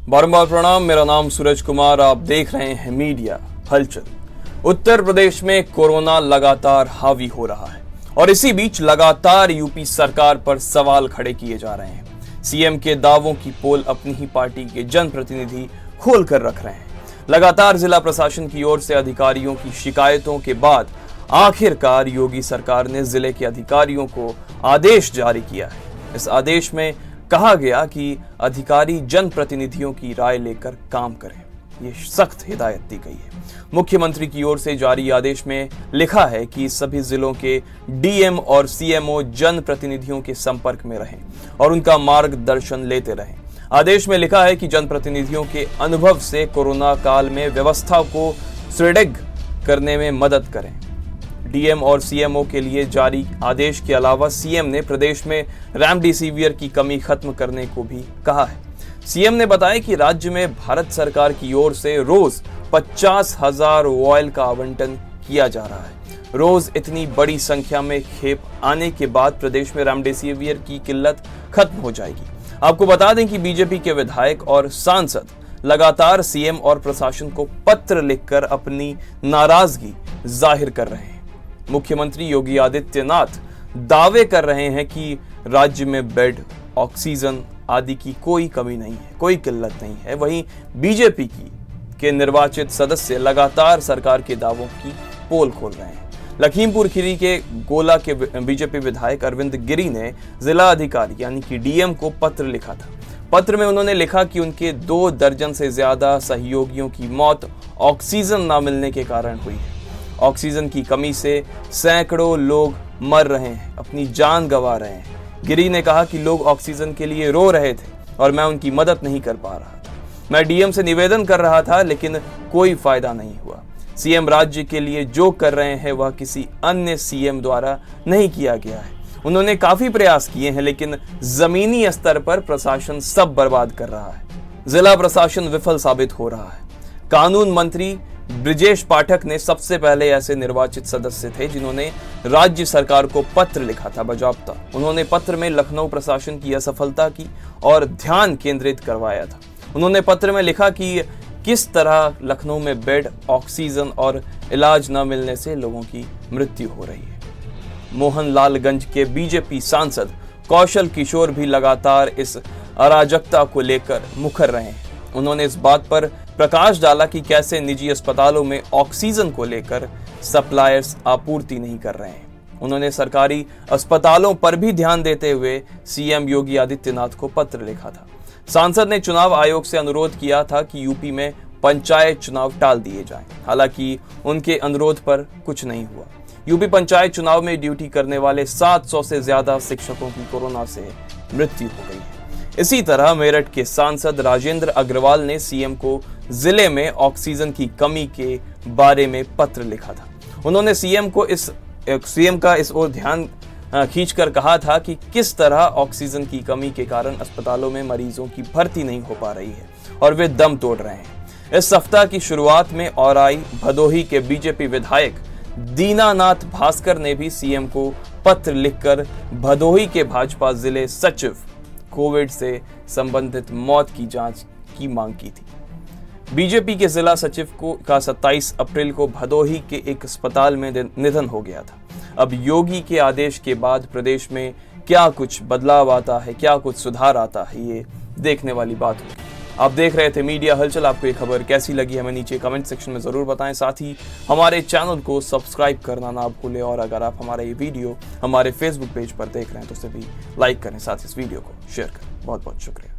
बारंबार प्रणाम। मेरा नाम सूरज कुमार, आप देख रहे हैं मीडिया हलचल। उत्तर प्रदेश में कोरोना लगातार हावी हो रहा है और इसी बीच लगातार यूपी सरकार पर सवाल खड़े किए जा रहे हैं। सीएम के दावों की पोल अपनी ही पार्टी के जनप्रतिनिधि खोल कर रख रहे हैं। लगातार जिला प्रशासन की ओर से अधिकारियों की शिकायतों के बाद आखिरकार योगी सरकार ने जिले के अधिकारियों को आदेश जारी किया है। इस आदेश में कहा गया कि अधिकारी जनप्रतिनिधियों की राय लेकर काम करें। ये सख्त हिदायत दी गई है। मुख्यमंत्री की ओर से जारी आदेश में लिखा है कि सभी जिलों के डीएम और सीएमओ जनप्रतिनिधियों के संपर्क में रहें और उनका मार्गदर्शन लेते रहें। आदेश में लिखा है कि जनप्रतिनिधियों के अनुभव से कोरोना काल में व्यवस्था को सुदृढ़ करने में मदद करें। डीएम और सीएमओ के लिए जारी आदेश के अलावा सीएम ने प्रदेश में रेमडेसिविर की कमी खत्म करने को भी कहा है। सीएम ने बताया कि राज्य में भारत सरकार की ओर से रोज 50,000 वॉयल का आवंटन किया जा रहा है। रोज इतनी बड़ी संख्या में खेप आने के बाद प्रदेश में रेमडेसिविर की किल्लत खत्म हो जाएगी। आपको बता दें कि बीजेपी के विधायक और सांसद लगातार सीएम और प्रशासन को पत्र लिखकर अपनी नाराजगी जाहिर कर रहे हैं। मुख्यमंत्री योगी आदित्यनाथ दावे कर रहे हैं कि राज्य में बेड, ऑक्सीजन आदि की कोई कमी नहीं है, कोई किल्लत नहीं है। वहीं बीजेपी के निर्वाचित सदस्य लगातार सरकार के दावों की पोल खोल रहे हैं। लखीमपुर खीरी के गोला के बीजेपी विधायक अरविंद गिरी ने जिला अधिकारी यानी कि डीएम को पत्र लिखा था। पत्र में उन्होंने लिखा कि उनके 2 दर्जन से ज्यादा सहयोगियों की मौत ऑक्सीजन न मिलने के कारण हुई है। ऑक्सीजन की कमी से सैकड़ों लोग मर रहे हैं, अपनी जान गंवा रहे हैं। गिरी ने कहा कि लोग ऑक्सीजन के लिए रो रहे थे और मैं उनकी मदद नहीं कर पा रहा था। मैं डीएम से निवेदन कर रहा था लेकिन कोई फायदा नहीं हुआ। सीएम राज्य के लिए जो कर रहे हैं वह किसी अन्य सीएम द्वारा नहीं किया गया है। उन्होंने काफी प्रयास किए हैं लेकिन जमीनी स्तर पर प्रशासन सब बर्बाद कर रहा है। जिला प्रशासन विफल साबित हो रहा है। कानून मंत्री ब्रिजेश पाठक ने सबसे पहले ऐसे निर्वाचित सदस्य थे जिन्होंने राज्य सरकार को पत्र लिखा था बाकायदा। उन्होंने पत्र में लखनऊ प्रशासन की असफलता की और ध्यान केंद्रित करवाया था। उन्होंने पत्र में लिखा कि किस तरह लखनऊ में बेड, ऑक्सीजन और इलाज न मिलने से लोगों की मृत्यु हो रही है। मोहनलालगंज के बीजेपी सांसद कौशल किशोर भी लगातार इस अराजकता को लेकर मुखर रहे हैं। उन्होंने इस बात पर प्रकाश डाला कि कैसे निजी अस्पतालों में ऑक्सीजन को लेकर सप्लायर्स आपूर्ति नहीं कर रहे हैं। उन्होंने सरकारी अस्पतालों पर भी ध्यान देते हुए सीएम योगी आदित्यनाथ को पत्र लिखा था। सांसद ने चुनाव आयोग से अनुरोध किया था कि यूपी में पंचायत चुनाव टाल दिए जाएं। हालांकि उनके अनुरोध पर कुछ नहीं हुआ। यूपी पंचायत चुनाव में ड्यूटी करने वाले 700 से ज्यादा शिक्षकों की कोरोना से मृत्यु हो गई है। इसी तरह मेरठ के सांसद राजेंद्र अग्रवाल ने सीएम को जिले में ऑक्सीजन की कमी के बारे में पत्र लिखा था। उन्होंने सीएम का इस ओर ध्यान खींचकर कहा था कि किस तरह ऑक्सीजन की कमी के कारण अस्पतालों में मरीजों की भर्ती नहीं हो पा रही है और वे दम तोड़ रहे हैं। इस सप्ताह की शुरुआत में औराई भदोही के बीजेपी विधायक दीनानाथ भास्कर ने भी सीएम को पत्र लिखकर भदोही के भाजपा जिले सचिव कोविड से संबंधित मौत की जांच की मांग की थी। बीजेपी के जिला सचिव का 27 अप्रैल को भदोही के एक अस्पताल में निधन हो गया था। अब योगी के आदेश के बाद प्रदेश में क्या कुछ बदलाव आता है, क्या कुछ सुधार आता है, ये देखने वाली बात होगी। आप देख रहे थे मीडिया हलचल। आपको ये खबर कैसी लगी हमें नीचे कमेंट सेक्शन में जरूर बताएं। साथ ही हमारे चैनल को सब्सक्राइब करना ना भूलें और अगर आप हमारा ये वीडियो हमारे फेसबुक पेज पर देख रहे हैं तो उसे भी लाइक करें, साथ ही इस वीडियो को शेयर करें। बहुत बहुत शुक्रिया।